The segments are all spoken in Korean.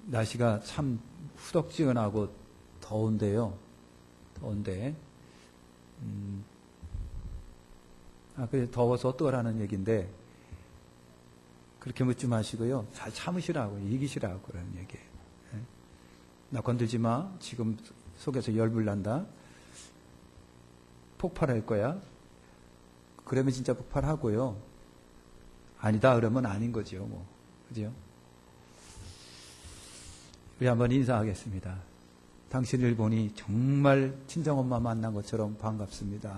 날씨가 참 후덥지근하고 더운데요. 더운데, 그래 더워서 어떡하라는 얘기인데, 그렇게 묻지 마시고요. 잘 참으시라고, 이기시라고 그러는 얘기예요. 나 건들지 마. 지금 속에서 열불 난다. 폭발할 거야. 그러면 진짜 폭발하고요. 아니다 그러면 아닌 거죠. 뭐. 그죠? 우리 한번 인사하겠습니다. 당신을 보니 정말 친정엄마 만난 것처럼 반갑습니다.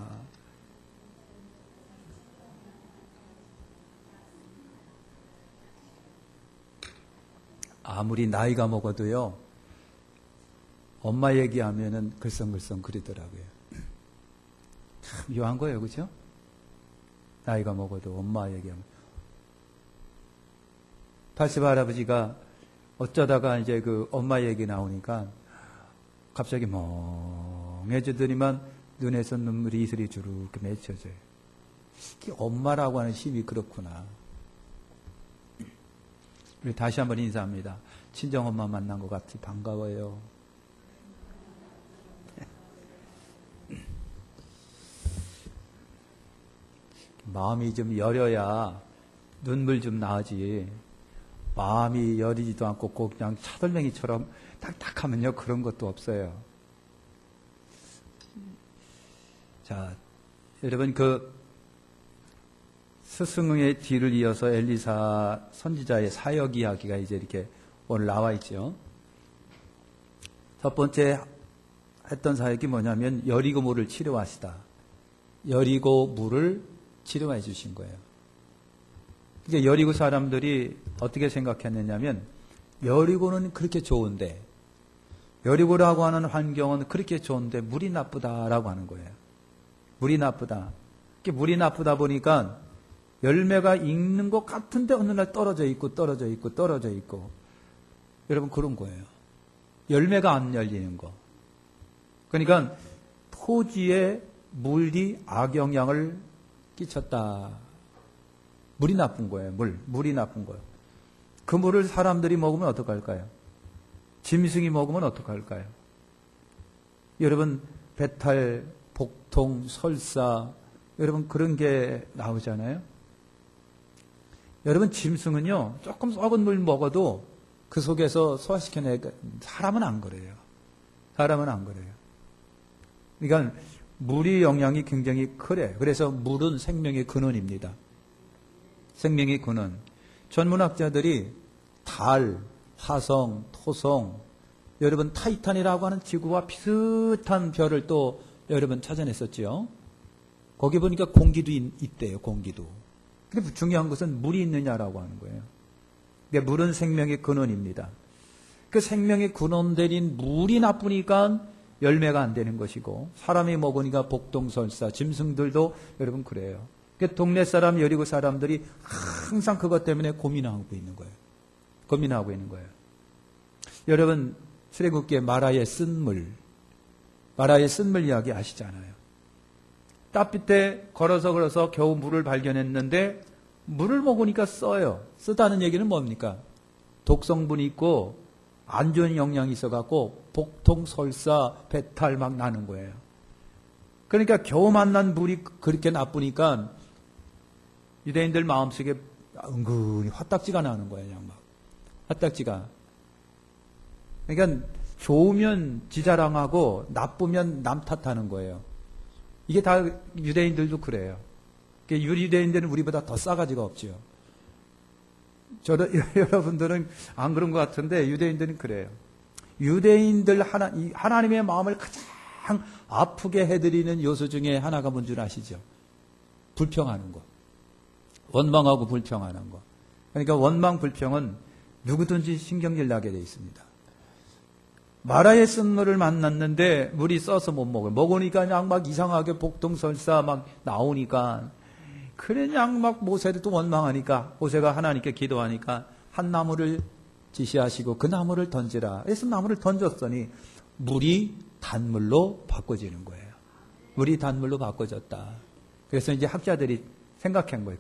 아무리 나이가 먹어도요, 엄마 얘기하면은 글썽글썽 그리더라고요. 참 묘한 거예요, 그죠? 나이가 먹어도 엄마 얘기하면. 팔십 할아버지가 어쩌다가 이제 그 엄마 얘기 나오니까 갑자기 멍해지더니만 눈에서 눈물이 이슬이 주르륵 맺혀져요. 엄마라고 하는 힘이 그렇구나. 우리 다시 한번 인사합니다. 친정엄마 만난 것 같이 반가워요. 마음이 좀 여려야 눈물 좀 나지. 마음이 여리지도 않고 꼭 그냥 차돌맹이처럼 딱딱하면요, 그런 것도 없어요. 자, 여러분 그 스승의 뒤를 이어서 엘리사 선지자의 사역 이야기가 이제 이렇게 오늘 나와 있죠. 첫 번째 했던 사역이 뭐냐면 여리고 물을 치료하시다. 여리고 물을 치료해 주신 거예요. 이제 여리고 사람들이 어떻게 생각했느냐면 여리고는 그렇게 좋은데, 여리고라고 하는 환경은 그렇게 좋은데 물이 나쁘다라고 하는 거예요. 물이 나쁘다. 물이 나쁘다 보니까 열매가 익는 것 같은데 어느 날 떨어져 있고 떨어져 있고 떨어져 있고, 여러분 그런 거예요. 열매가 안 열리는 거. 그러니까 토지에 물이 악영향을 끼쳤다. 물이 나쁜 거예요. 물이 나쁜 거예요. 그 물을 사람들이 먹으면 어떡할까요? 짐승이 먹으면 어떡할까요? 여러분 배탈, 복통, 설사, 여러분 그런 게 나오잖아요. 여러분 짐승은요, 조금 썩은 물 먹어도 그 속에서 소화시켜내니까 사람은 안 그래요. 사람은 안 그래요. 그러니까 물의 영향이 굉장히 크래. 그래서 물은 생명의 근원입니다. 생명의 근원. 전문학자들이 달, 화성, 토성, 여러분 타이탄이라고 하는 지구와 비슷한 별을 또 여러분 찾아냈었죠. 거기 보니까 공기도 있대요. 공기도. 근데 중요한 것은 물이 있느냐라고 하는 거예요. 그러니까 물은 생명의 근원입니다. 그 생명의 근원들인 물이 나쁘니까 열매가 안 되는 것이고, 사람이 먹으니까 복동설사, 짐승들도 여러분 그래요. 그 동네 사람, 여리고 사람들이 항상 그것 때문에 고민하고 있는 거예요. 고민하고 있는 거예요. 여러분 출애굽기의 마라의 쓴물 이야기 아시잖아요. 따뜻에 걸어서 겨우 물을 발견했는데 물을 먹으니까 써요. 쓰다는 얘기는 뭡니까? 독성분이 있고 안 좋은 영향이 있어갖고 복통, 설사, 배탈 막 나는 거예요. 그러니까 겨우 만난 물이 그렇게 나쁘니까 유대인들 마음속에 은근히 화딱지가 나는 거예요. 그냥 막 화딱지가. 그러니까 좋으면 지 자랑하고 나쁘면 남 탓하는 거예요. 이게 다 유대인들도 그래요. 유대인들은 우리보다 더 싸가지가 없죠. 여러분들은 안 그런 것 같은데 유대인들은 그래요. 유대인들 하나님의 마음을 가장 아프게 해드리는 요소 중에 하나가 뭔 줄 아시죠? 불평하는 거. 원망하고 불평하는 거. 그러니까 원망, 불평은 누구든지 신경질 나게 돼 있습니다. 마라의 쓴물을 만났는데 물이 써서 못 먹어요. 먹으니까 그냥 막 이상하게 복통설사 막 나오니까, 그냥 막 모세를 또 원망하니까 모세가 하나님께 기도하니까 한 나무를 지시하시고 그 나무를 던지라. 그래서 나무를 던졌더니 물이 단물로 바꿔지는 거예요. 물이 단물로 바꿔졌다. 그래서 이제 학자들이 생각한 거예요.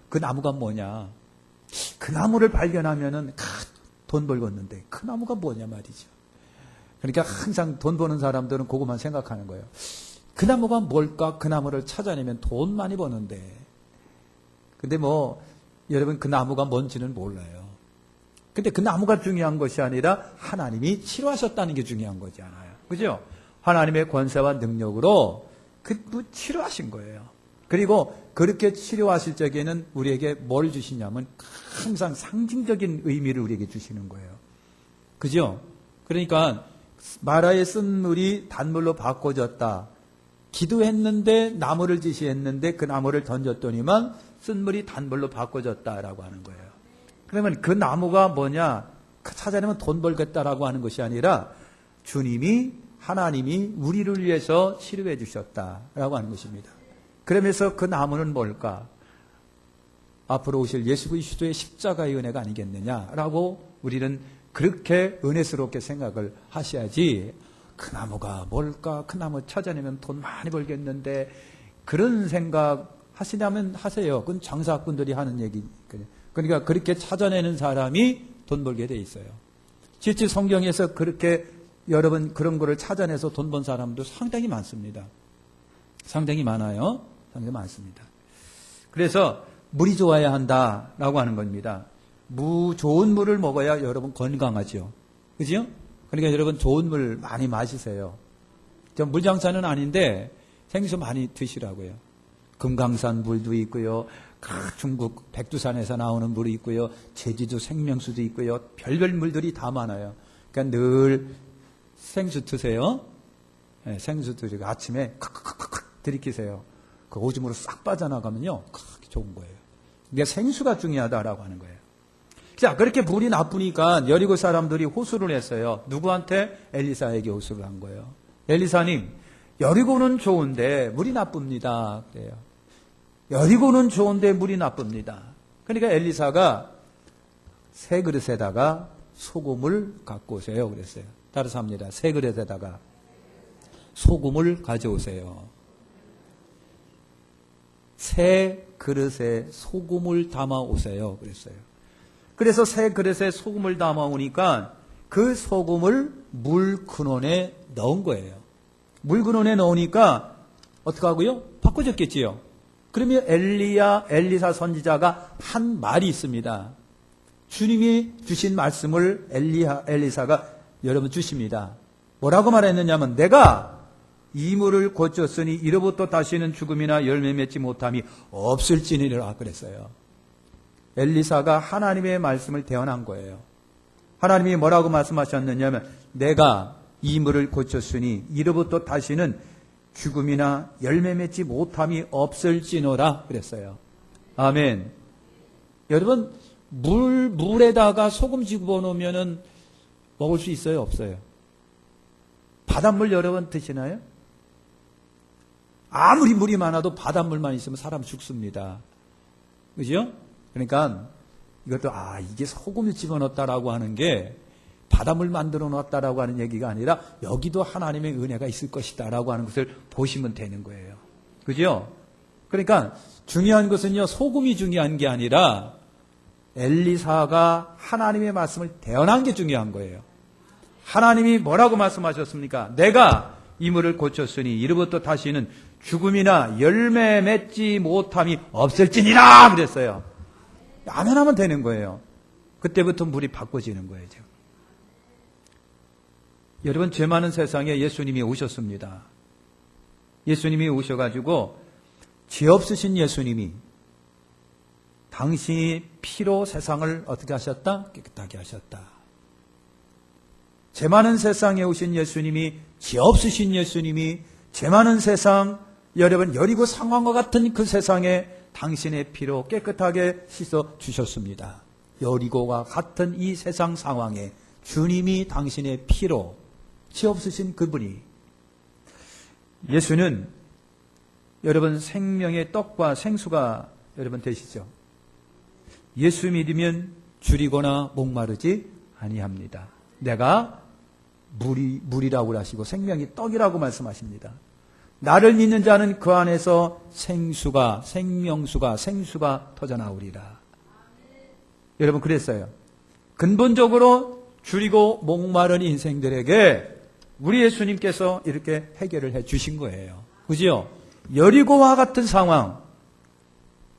그 나무가 뭐냐. 그 나무를 발견하면은 돈 벌겠는데 그 나무가 뭐냐 말이죠. 그러니까 항상 돈 버는 사람들은 그것만 생각하는 거예요. 그 나무가 뭘까? 그 나무를 찾아내면 돈 많이 버는데. 근데 여러분 그 나무가 뭔지는 몰라요. 근데 그 나무가 중요한 것이 아니라 하나님이 치료하셨다는 게 중요한 거잖아요. 그죠? 하나님의 권세와 능력으로 치료하신 거예요. 그리고 그렇게 치료하실 적에는 우리에게 뭘 주시냐면 항상 상징적인 의미를 우리에게 주시는 거예요. 그죠? 그러니까 마라의 쓴물이 단물로 바꿔졌다. 기도했는데 나무를 지시했는데 그 나무를 던졌더니만 쓴물이 단물로 바꿔졌다라고 하는 거예요. 그러면 그 나무가 뭐냐? 찾아내면 돈 벌겠다라고 하는 것이 아니라 하나님이 우리를 위해서 치료해 주셨다라고 하는 것입니다. 그러면서 그 나무는 뭘까? 앞으로 오실 예수 그리스도의 십자가의 은혜가 아니겠느냐라고 우리는 그렇게 은혜스럽게 생각을 하셔야지 그 나무가 뭘까? 그 나무 찾아내면 돈 많이 벌겠는데 그런 생각 하시냐면 하세요. 그건 장사꾼들이 하는 얘기. 그러니까 그렇게 찾아내는 사람이 돈 벌게 돼 있어요. 실제 성경에서 그렇게 여러분 그런 거를 찾아내서 돈 번 사람도 상당히 많습니다. 상당히 많아요. 상당히 많습니다. 그래서 물이 좋아야 한다라고 하는 겁니다. 좋은 물을 먹어야 여러분 건강하죠. 그죠? 그러니까 여러분 좋은 물 많이 마시세요. 저 물장사는 아닌데 생수 많이 드시라고요. 금강산 물도 있고요. 중국 백두산에서 나오는 물이 있고요. 제주도 생명수도 있고요. 별별 물들이 다 많아요. 그러니까 늘 생수 드세요. 네, 생수 드시고 아침에 칵칵칵 들이키세요. 그 오줌으로 싹 빠져나가면요. 좋은 거예요. 그러니까 생수가 중요하다라고 하는 거예요. 자, 그렇게 물이 나쁘니까 여리고 사람들이 호소를 했어요. 누구한테? 엘리사에게 호소를 한 거예요. 엘리사님, 여리고는 좋은데 물이 나쁩니다. 그래요. 여리고는 좋은데 물이 나쁩니다. 그러니까 엘리사가 새 그릇에다가 소금을 갖고 오세요. 그랬어요. 따라서 합니다. 새 그릇에다가 소금을 가져오세요. 새 그릇에 소금을 담아 오세요. 그랬어요. 그래서 새 그릇에 소금을 담아 오니까 그 소금을 물 근원에 넣은 거예요. 물 근원에 넣으니까 어떻게 하고요? 바꿔졌겠지요. 그러면 엘리사 선지자가 한 말이 있습니다. 주님이 주신 말씀을 엘리사가 여러분 주십니다. 뭐라고 말했느냐면 내가 이 물을 고쳤으니 이로부터 다시는 죽음이나 열매 맺지 못함이 없을지니라 그랬어요. 엘리사가 하나님의 말씀을 대언한 거예요. 하나님이 뭐라고 말씀하셨느냐면 내가 이 물을 고쳤으니 이로부터 다시는 죽음이나 열매 맺지 못함이 없을지노라 그랬어요. 아멘. 여러분 물에다가 소금 집어넣으면 먹을 수 있어요? 없어요? 바닷물 여러분 드시나요? 아무리 물이 많아도 바닷물만 있으면 사람 죽습니다. 그죠? 그러니까 이것도 이게 소금을 집어넣었다라고 하는 게 바닷물 만들어 놨다라고 하는 얘기가 아니라 여기도 하나님의 은혜가 있을 것이다라고 하는 것을 보시면 되는 거예요. 그죠? 그러니까 중요한 것은요, 소금이 중요한 게 아니라 엘리사가 하나님의 말씀을 대언한 게 중요한 거예요. 하나님이 뭐라고 말씀하셨습니까? 내가 이 물을 고쳤으니 이로부터 다시는 죽음이나 열매 맺지 못함이 없을지니라 그랬어요. 아멘 하면 되는 거예요. 그때부터 물이 바꿔지는 거예요. 여러분, 죄 많은 세상에 예수님이 오셨습니다. 예수님이 오셔가지고 죄 없으신 예수님이 당신이 피로 세상을 어떻게 하셨다? 깨끗하게 하셨다. 죄 많은 세상에 오신 예수님이, 죄 없으신 예수님이 죄 많은 세상, 여러분 여리고 상황과 같은 그 세상에 당신의 피로 깨끗하게 씻어 주셨습니다. 여리고와 같은 이 세상 상황에 주님이 당신의 피로, 죄 없으신 그분이, 예수는 여러분 생명의 떡과 생수가 여러분 되시죠. 예수 믿으면 줄이거나 목마르지 아니합니다. 내가 물이라고 하시고 생명이 떡이라고 말씀하십니다. 나를 믿는 자는 그 안에서 생수가, 생명수가, 생수가 터져나오리라. 여러분 그랬어요. 근본적으로 줄이고 목마른 인생들에게 우리 예수님께서 이렇게 해결을 해 주신 거예요. 그죠? 여리고와 같은 상황.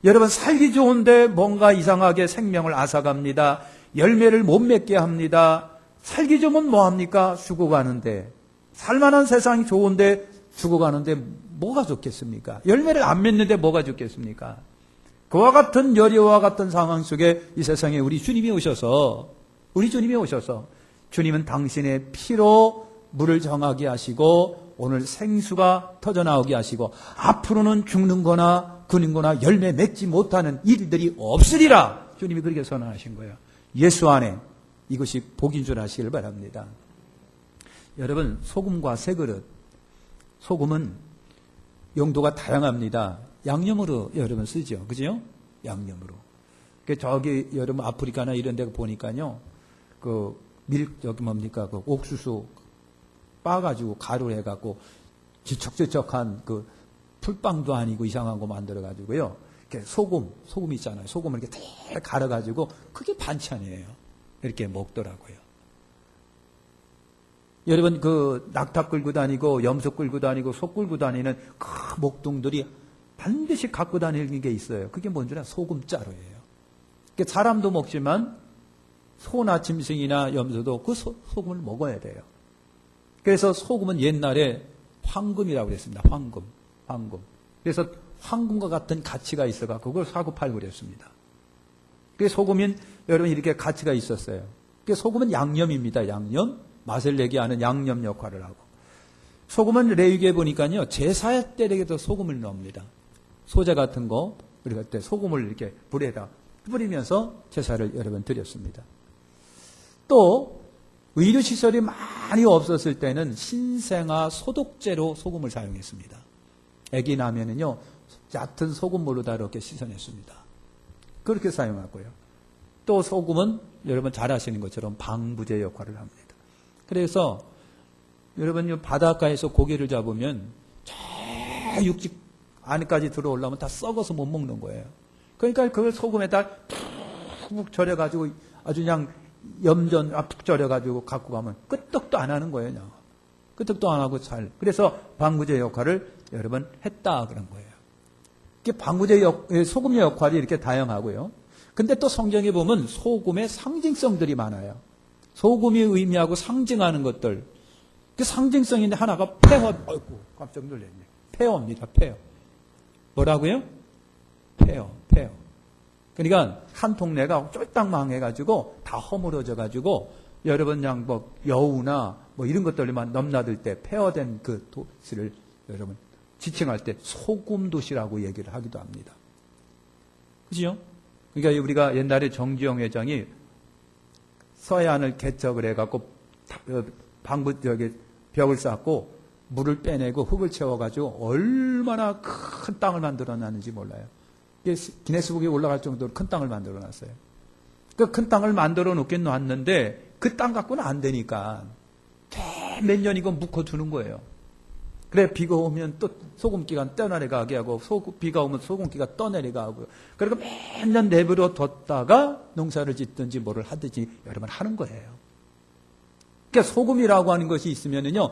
여러분 살기 좋은데 뭔가 이상하게 생명을 앗아갑니다. 열매를 못 맺게 합니다. 살기 좋으면 뭐합니까? 죽어가는데. 살만한 세상이 좋은데 죽어가는데 뭐가 좋겠습니까? 열매를 안 맺는데 뭐가 좋겠습니까? 그와 같은 여리고와 같은 상황 속에 이 세상에 우리 주님이 오셔서 주님은 당신의 피로 물을 정하게 하시고 오늘 생수가 터져나오게 하시고 앞으로는 죽는 거나 그는 거나 열매 맺지 못하는 일들이 없으리라. 주님이 그렇게 선언하신 거예요. 예수 안에 이것이 복인 줄 아시길 바랍니다. 여러분, 소금과 새 그릇. 소금은 용도가 다양합니다. 양념으로 여러분 쓰죠. 그죠? 양념으로. 저기 여러분 아프리카나 이런 데 보니까요. 저기 뭡니까? 옥수수 빻아가지고 가루를 해갖고 지척지척한 풀빵도 아니고 이상한 거 만들어가지고요. 이렇게 소금 있잖아요. 소금을 이렇게 대 갈아가지고 그게 반찬이에요. 이렇게 먹더라고요. 여러분 낙타 끌고 다니고 염소 끌고 다니고 소 끌고 다니는 그 목동들이 반드시 갖고 다니는 게 있어요. 그게 뭔지 알아요? 소금자루예요. 사람도 먹지만 소나 짐승이나 염소도 그 소금을 먹어야 돼요. 그래서 소금은 옛날에 황금이라고 그랬습니다. 황금. 그래서 황금과 같은 가치가 있어서 그걸 사고 팔고 그랬습니다. 그래서 소금은 여러분 이렇게 가치가 있었어요. 그래서 소금은 양념입니다. 양념. 맛을 내게 하는 양념 역할을 하고. 소금은 레위기에 보니까요. 제사 때에도 소금을 넣습니다. 소제 같은 거 우리가 때 소금을 이렇게 불에다 뿌리면서 제사를 여러 번 드렸습니다. 또 의료시설이 많이 없었을 때는 신생아 소독제로 소금을 사용했습니다. 아기 나면은요, 얕은 소금물로 다 이렇게 씻어냈습니다. 그렇게 사용하고요. 또 소금은 여러분 잘 아시는 것처럼 방부제 역할을 합니다. 그래서 여러분 바닷가에서 고기를 잡으면 저 육지 안에까지 들어오려면 다 썩어서 못 먹는 거예요. 그러니까 그걸 소금에다 푹 절여가지고 아주 그냥 염전 푹 절여가지고 갖고 가면 끄떡도 안 하는 거예요. 그냥. 끄떡도 안 하고 그래서 방부제 역할을 여러 번 했다 그런 거예요. 이게 소금의 역할이 이렇게 다양하고요. 근데 또 성경에 보면 소금의 상징성들이 많아요. 소금이 의미하고 상징하는 것들. 그 상징성인데 하나가 폐허. 아이고 깜짝 놀랐네. 폐허입니다. 폐허. 뭐라고요? 폐허. 그러니까 한 동네가 쫄딱 망해가지고 다 허물어져가지고 여러분 그냥 여우나 이런 것들만 넘나들 때 폐허된 그 도시를 여러분 지칭할 때 소금 도시라고 얘기를 하기도 합니다. 그죠? 그러니까 우리가 옛날에 정주영 회장이 서해안을 개척을 해갖고 벽을 쌓고 물을 빼내고 흙을 채워가지고 얼마나 큰 땅을 만들어놨는지 몰라요. 기네스북에 올라갈 정도로 큰 땅을 만들어놨어요. 그 큰 땅을 만들어 놓긴 놨는데 그 땅 갖고는 안 되니까 몇 년 이거 묵혀두는 거예요. 그래 비가 오면 또 소금기가 떠내려가게 하고 비가 오면 소금기가 떠내려가고 그리고 몇 년 내버려 뒀다가 농사를 짓든지 뭐를 하든지 여러 번 하는 거예요. 그러니까 소금이라고 하는 것이 있으면은요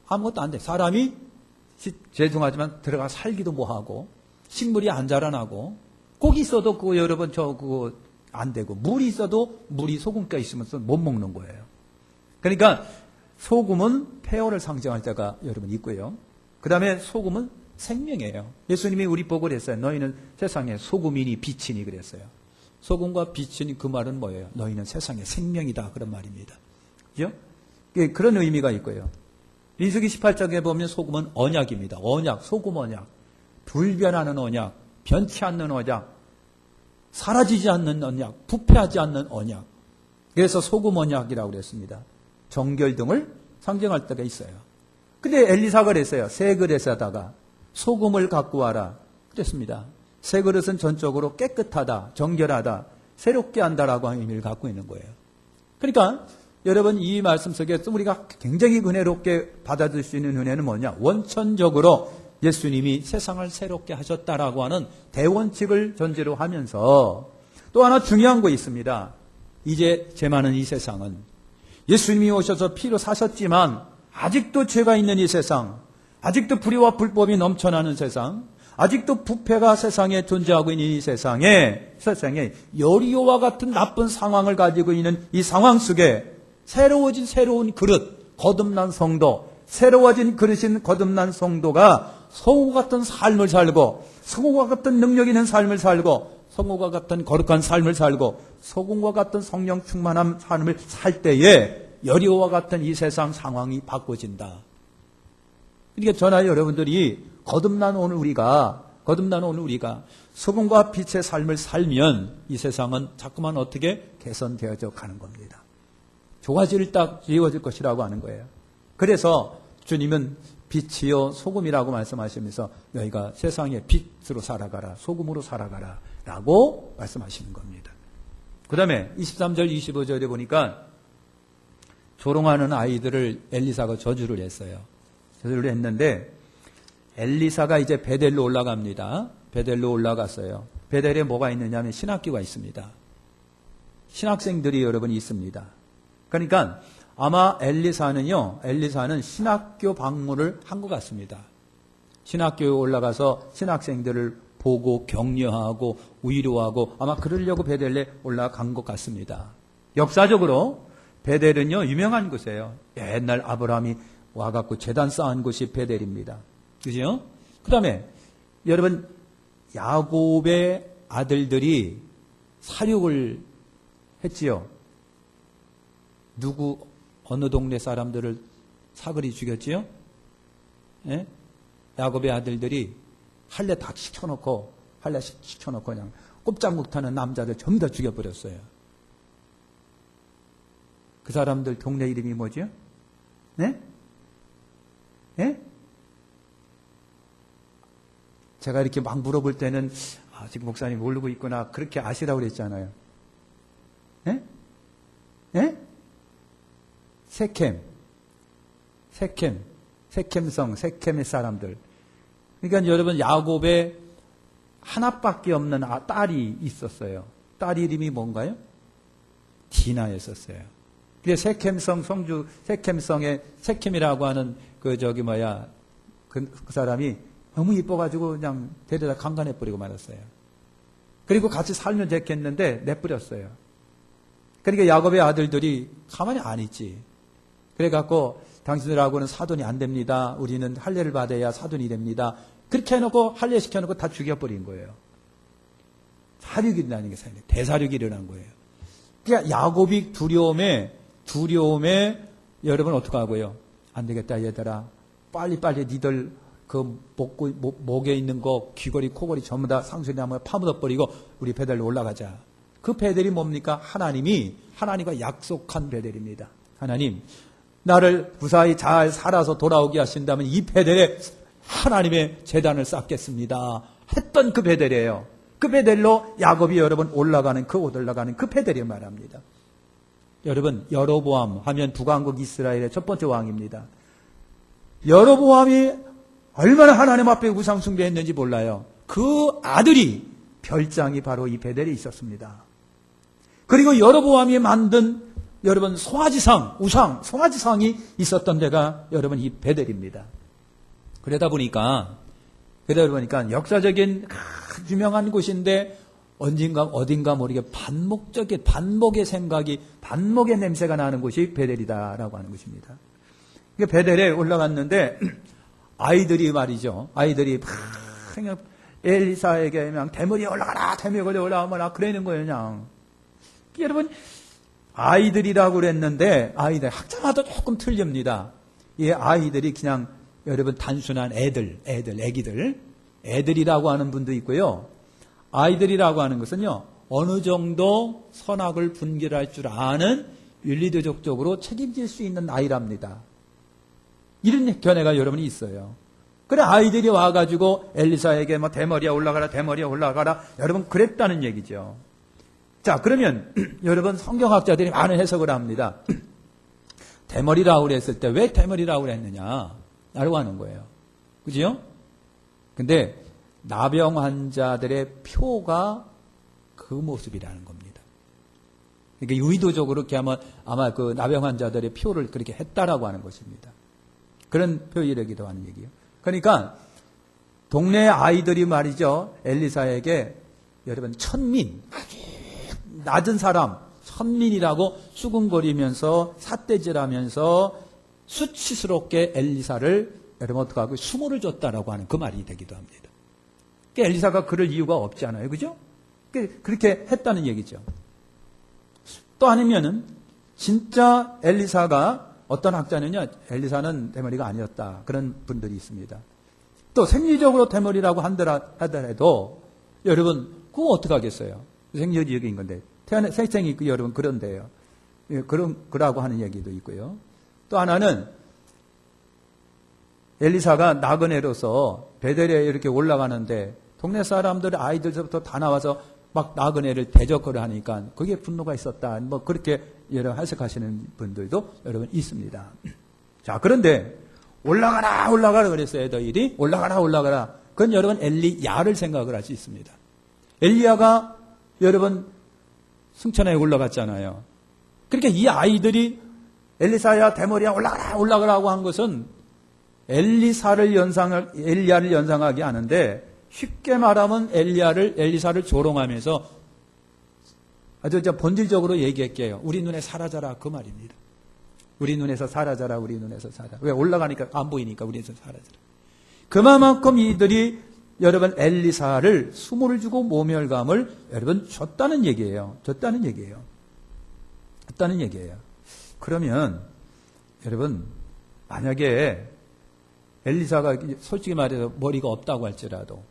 아무것도 안 돼. 사람이 죄송하지만 들어가 살기도 뭐하고 식물이 안 자라나고 고기 있어도 그거 여러분 그거 안 되고 물이 있어도 물이 소금기가 있으면서 못 먹는 거예요. 그러니까 소금은 폐허를 상징할 때가 여러분 있고요. 그 다음에 소금은 생명이에요. 예수님이 우리 보고 그랬어요. 너희는 세상의 소금이니 빛이니 그랬어요. 소금과 빛이니 그 말은 뭐예요? 너희는 세상의 생명이다 그런 말입니다. 그죠? 그런 의미가 있고요. 민수기 18장에 보면 소금은 언약입니다. 언약, 소금 언약. 불변하는 언약, 변치 않는 언약, 사라지지 않는 언약, 부패하지 않는 언약. 그래서 소금 언약이라고 그랬습니다. 정결 등을 상징할 때가 있어요. 근데 엘리사가 그랬어요. 새 그릇에다가 소금을 갖고 와라. 그랬습니다. 새 그릇은 전적으로 깨끗하다, 정결하다, 새롭게 한다라고 하는 의미를 갖고 있는 거예요. 그러니까 여러분 이 말씀 속에서 우리가 굉장히 은혜롭게 받아들일 수 있는 은혜는 뭐냐? 원천적으로 예수님이 세상을 새롭게 하셨다라고 하는 대원칙을 전제로 하면서 또 하나 중요한 거 있습니다. 이제 죄 많은 이 세상은 예수님이 오셔서 피로 사셨지만 아직도 죄가 있는 이 세상, 아직도 불의와 불법이 넘쳐나는 세상, 아직도 부패가 세상에 존재하고 있는 이 세상에 여리고와 같은 나쁜 상황을 가지고 있는 이 상황 속에 새로운 그릇, 거듭난 성도, 새로워진 그릇인 거듭난 성도가 성우와 같은 삶을 살고, 성우와 같은 능력 있는 삶을 살고, 성우와 같은 거룩한 삶을 살고, 성우와 같은 성령 충만한 삶을 살 때에 여리고와 같은 이 세상 상황이 바꿔진다. 그러니까 저나 여러분들이 거듭난 오늘 우리가 소금과 빛의 삶을 살면 이 세상은 자꾸만 어떻게 개선되어져 가는 겁니다. 좋아질 것이라고 하는 거예요. 그래서 주님은 빛이요 소금이라고 말씀하시면서 너희가 세상의 빛으로 살아가라, 소금으로 살아가라 라고 말씀하시는 겁니다. 그 다음에 23절 25절에 보니까 조롱하는 아이들을 엘리사가 저주를 했어요. 저주를 했는데 엘리사가 이제 베델로 올라갑니다. 베델로 올라갔어요. 베델에 뭐가 있느냐면 신학교가 있습니다. 신학생들이 여러분이 있습니다. 그러니까 아마 엘리사는 신학교 방문을 한 것 같습니다. 신학교에 올라가서 신학생들을 보고 격려하고 위로하고 아마 그러려고 베델에 올라간 것 같습니다. 역사적으로 베델은요 유명한 곳이에요. 옛날 아브라함이 와갖고 제단 쌓은 곳이 베델입니다. 그죠? 그 다음에 여러분 야곱의 아들들이 사륙을 했지요. 어느 동네 사람들을 사거리 죽였지요? 예? 야곱의 아들들이 할례 다 시켜놓고 그냥 꼼짝 못하는 남자들 전부 다 죽여버렸어요. 그 사람들 동네 이름이 뭐죠? 네? 예? 제가 이렇게 막 물어볼 때는 지금 목사님 모르고 있구나 그렇게 아시라고 그랬잖아요. 예? 예? 세켐성, 세켐의 사람들. 그러니까 여러분 야곱의 하나밖에 없는 딸이 있었어요. 딸 이름이 뭔가요? 디나였었어요. 그래서 세켐성 성주 세켐성의 세켐이라고 하는 그 사람이 너무 이뻐가지고 그냥 데려다 강간해버리고 말았어요. 그리고 같이 살면 됐겠는데 내버렸어요. 그러니까 야곱의 아들들이 가만히 안 있지. 그래갖고 당신들하고는 사돈이 안 됩니다. 우리는 할례를 받아야 사돈이 됩니다. 그렇게 해놓고 할례 시켜놓고 다 죽여버린 거예요. 사륙이 일어나는 게 사륙, 대사륙이 일어난 거예요. 그러니까 야곱이 두려움에 여러분 어떡하고요? 안 되겠다 얘들아. 빨리 니들 그 목에 있는 거 귀걸이 코걸이 전부 다 상수리 나무에 파묻어버리고 우리 베델로 올라가자. 그 베델이 뭡니까? 하나님과 약속한 베델입니다. 하나님 나를 무사히 잘 살아서 돌아오게 하신다면 이 베델에 하나님의 제단을 쌓겠습니다 했던 그 베델이에요. 그 베델로 야곱이 여러분 올라가는 그 베델이 말합니다. 여러분 여로보암 하면 북왕국 이스라엘의 첫 번째 왕입니다. 여로보암이 얼마나 하나님 앞에 우상 숭배했는지 몰라요. 그 아들이 별장이 바로 이 베델에 있었습니다. 그리고 여로보암이 만든 여러분 송아지상이 있었던 데가 여러분 이 베델입니다. 그러다 보니까 역사적인 유명한 곳인데 어딘가 모르게 반목의 생각이 반목의 냄새가 나는 곳이 베델이다라고 하는 것입니다. 베델에 올라갔는데 아이들이 그냥 엘리사에게 그냥 대머리에 올라가라 그러는 거예요. 그냥 여러분 아이들이라고 그랬는데 아이들 학자마다 조금 틀립니다. 이 아이들이 그냥 여러분 단순한 애들이라고 하는 분도 있고요. 아이들이라고 하는 것은요 어느 정도 선악을 분별할 줄 아는 윤리도덕적으로 책임질 수 있는 아이랍니다. 이런 견해가 여러분이 있어요. 그래 아이들이 와가지고 엘리사에게 대머리에 올라가라 여러분 그랬다는 얘기죠. 자 그러면 여러분 성경학자들이 많은 해석을 합니다. 대머리라고 그랬을 때 왜 대머리라고 그랬느냐 라고 하는 거예요. 그죠? 근데 나병 환자들의 표가 그 모습이라는 겁니다. 이게 의도적으로 이렇게 아마 그 나병 환자들의 표를 그렇게 했다라고 하는 것입니다. 그런 표이라기도 하는 얘기예요. 그러니까 동네 아이들이 말이죠. 엘리사에게 여러분 천민, 아주 낮은 사람, 천민이라고 수군거리면서 삿대질하면서 수치스럽게 엘리사를 여러분 어떻게 하고 수모를 줬다라고 하는 그 말이 되기도 합니다. 그러니까 엘리사가 그럴 이유가 없잖아요. 그죠? 그렇게 했다는 얘기죠. 또 아니면은 진짜 엘리사가 어떤 학자는요. 엘리사는 대머리가 아니었다. 그런 분들이 있습니다. 또 생리적으로 대머리라고 하더라도 여러분 그거 어떻게 하겠어요? 생리적인 건데 생생이 있고 여러분 그런데요. 그라고 하는 얘기도 있고요. 또 하나는 엘리사가 나그네로서 베델에 이렇게 올라가는데 동네 사람들 아이들부터 다 나와서 막 나그네를 대적을 하니까 그게 분노가 있었다. 뭐 그렇게 여러분 해석하시는 분들도 여러분 있습니다. 자, 그런데 올라가라 그랬어요. 너희들이 올라가라. 그건 여러분 엘리야를 생각을 할 수 있습니다. 엘리야가 여러분 승천에 올라갔잖아요. 그러니까 이 아이들이 엘리사야 대머리야 올라가라고 한 것은 엘리야를 연상하게 하는데 쉽게 말하면 엘리사를 조롱하면서 아주 본질적으로 얘기할게요. 우리 눈에 사라져라 그 말입니다. 우리 눈에서 사라져라. 왜 올라가니까 안 보이니까 우리 눈에서 사라져라. 그만큼 이들이 여러분 엘리사를 수모를 주고 모멸감을 여러분 줬다는 얘기예요. 그러면 여러분 만약에 엘리사가 솔직히 말해서 머리가 없다고 할지라도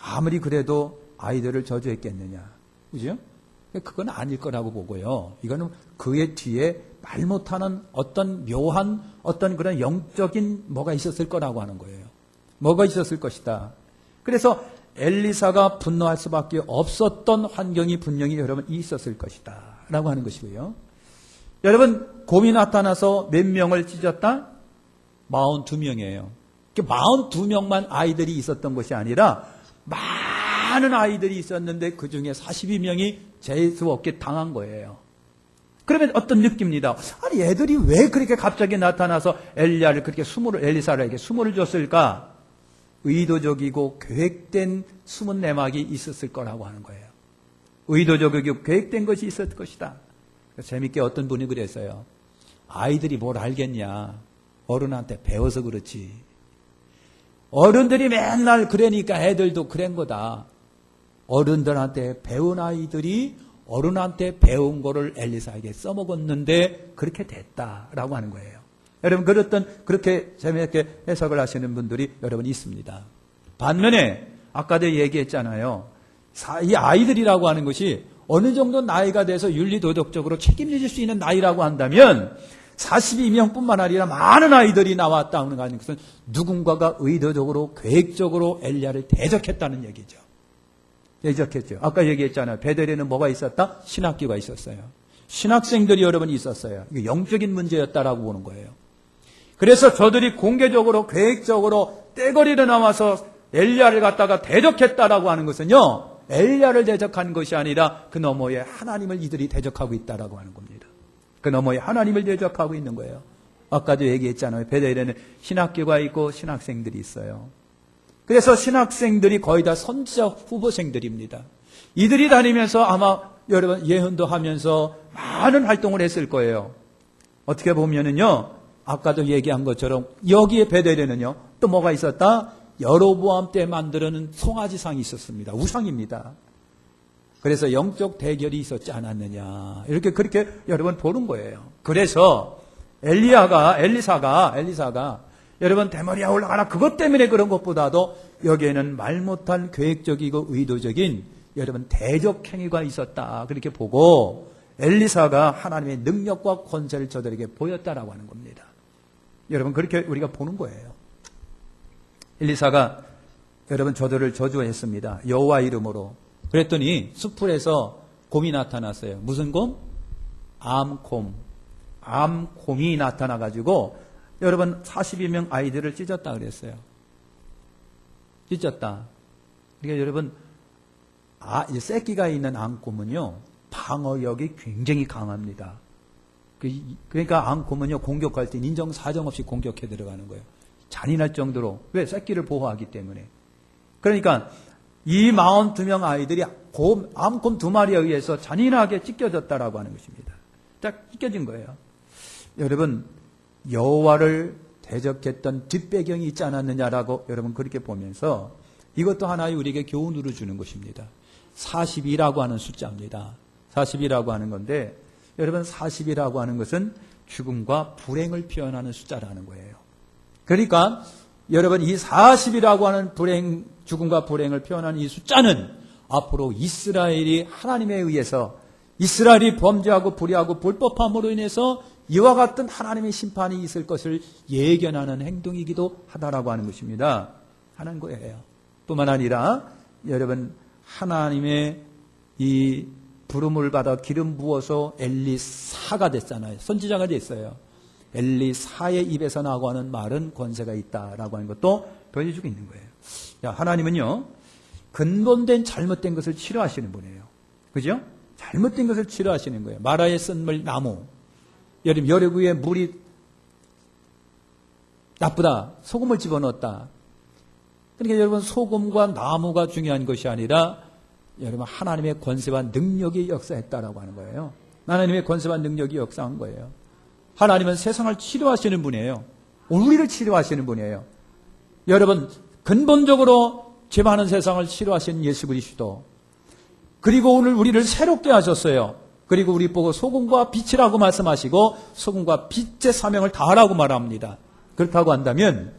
아무리 그래도 아이들을 저주했겠느냐. 그죠? 그건 아닐 거라고 보고요. 이거는 그의 뒤에 말 못하는 어떤 묘한 어떤 그런 영적인 뭐가 있었을 거라고 하는 거예요. 뭐가 있었을 것이다. 그래서 엘리사가 분노할 수밖에 없었던 환경이 분명히 여러분 있었을 것이다. 라고 하는 것이고요. 여러분 곰이 나타나서 몇 명을 찢었다? 42명이에요. 42명만 아이들이 있었던 것이 아니라 많은 아이들이 있었는데 그 중에 42명이 재수 없게 당한 거예요. 그러면 어떤 느낌입니다. 아니 애들이 왜 그렇게 갑자기 나타나서 엘리사에게 수모를 줬을까? 의도적이고 계획된 숨은 내막이 있었을 거라고 하는 거예요. 의도적이고 계획된 것이 있었을 것이다. 재밌게 어떤 분이 그랬어요. 아이들이 뭘 알겠냐. 어른한테 배워서 그렇지. 어른들이 맨날 그러니까 애들도 그런 거다. 어른들한테 배운 아이들이 어른한테 배운 거를 엘리사에게 써먹었는데 그렇게 됐다라고 하는 거예요. 여러분 그렇게 재미있게 해석을 하시는 분들이 여러분 있습니다. 반면에 아까도 얘기했잖아요. 이 아이들이라고 하는 것이 어느 정도 나이가 돼서 윤리도덕적으로 책임질 수 있는 나이라고 한다면 42명뿐만 아니라 많은 아이들이 나왔다는 것은 누군가가 의도적으로 계획적으로 엘리야를 대적했다는 얘기죠. 대적했죠. 아까 얘기했잖아요. 베델에는 뭐가 있었다? 신학교가 있었어요. 신학생들이 여러분 있었어요. 이게 영적인 문제였다라고 보는 거예요. 그래서 저들이 공개적으로 계획적으로 떼거리로 나와서 엘리야를 갖다가 대적했다라고 하는 것은요. 엘리야를 대적한 것이 아니라 그 너머에 하나님을 이들이 대적하고 있다라고 하는 겁니다. 그 너머에 하나님을 대적하고 있는 거예요. 아까도 얘기했잖아요. 베델에는 신학교가 있고 신학생들이 있어요. 그래서 신학생들이 거의 다 선지자 후보생들입니다. 이들이 다니면서 아마 여러분 예언도 하면서 많은 활동을 했을 거예요. 어떻게 보면은요. 아까도 얘기한 것처럼 여기에 베델에는요. 또 뭐가 있었다? 여로보암 때 만들어낸 송아지상이 있었습니다. 우상입니다. 그래서 영적 대결이 있었지 않았느냐. 그렇게 여러분 보는 거예요. 그래서 엘리사가 여러분 대머리야 올라가라. 그것 때문에 그런 것보다도 여기에는 말 못한 계획적이고 의도적인 여러분 대적 행위가 있었다. 그렇게 보고 엘리사가 하나님의 능력과 권세를 저들에게 보였다라고 하는 겁니다. 여러분 그렇게 우리가 보는 거예요. 엘리사가 여러분 저들을 저주했습니다. 여호와 이름으로. 그랬더니 숲풀에서 곰이 나타났어요. 무슨 곰? 암곰이 나타나가지고 여러분 42명 아이들을 찢었다 그랬어요. 찢었다. 그러니까 여러분 새끼가 있는 암곰은요 방어력이 굉장히 강합니다. 그러니까 앙콤은요, 공격할 때 인정 사정 없이 공격해 들어가는 거예요. 잔인할 정도로. 왜? 새끼를 보호하기 때문에. 그러니까 이 42명 아이들이 암곰 2마리에 의해서 잔인하게 찢겨졌다라고 하는 것입니다. 딱 찢겨진 거예요. 여러분, 여호와를 대적했던 뒷배경이 있지 않았느냐라고 여러분 그렇게 보면서 이것도 하나의 우리에게 교훈으로 주는 것입니다. 40이라고 하는 숫자입니다. 40이라고 하는 건데 여러분 40이라고 하는 것은 죽음과 불행을 표현하는 숫자라는 거예요. 그러니까 여러분 이 40이라고 하는 죽음과 불행을 표현하는 이 숫자는 앞으로 이스라엘이 하나님에 의해서 이스라엘이 범죄하고 불의하고 불법함으로 인해서 이와 같은 하나님의 심판이 있을 것을 예견하는 행동이기도 하다라고 하는 것입니다. 하는 거예요. 뿐만 아니라 여러분 하나님의 이 부름을 받아 기름 부어서 엘리사가 됐잖아요. 선지자가 됐어요. 엘리사의 입에서 나고 하는 말은 권세가 있다라고 하는 것도 보여주고 있는 거예요. 야, 하나님은요 근본된 잘못된 것을 치료하시는 분이에요. 그죠? 잘못된 것을 치료하시는 거예요. 마라의 쓴물 나무. 여러분 여리고에 물이 나쁘다. 소금을 집어넣었다. 그러니까 여러분 소금과 나무가 중요한 것이 아니라 여러분 하나님의 권세와 능력이 역사했다라고 하는 거예요. 하나님의 권세와 능력이 역사한 거예요. 하나님은 세상을 치료하시는 분이에요. 우리를 치료하시는 분이에요. 여러분 근본적으로 죄 많은 세상을 치료하신 예수 그리스도, 그리고 오늘 우리를 새롭게 하셨어요. 그리고 우리 보고 소금과 빛이라고 말씀하시고 소금과 빛의 사명을 다하라고 말합니다. 그렇다고 한다면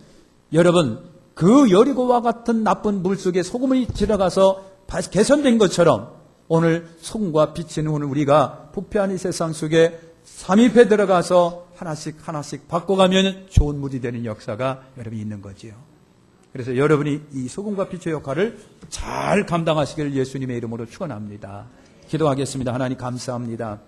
여러분 그 여리고와 같은 나쁜 물 속에 소금이 들어가서 개선된 것처럼 오늘 소금과 빛은 오늘 우리가 부패한 이 세상 속에 삼입해 들어가서 하나씩 바꿔가면 좋은 물이 되는 역사가 여러분 있는 거지요. 그래서 여러분이 이 소금과 빛의 역할을 잘 감당하시기를 예수님의 이름으로 축원합니다. 기도하겠습니다. 하나님 감사합니다.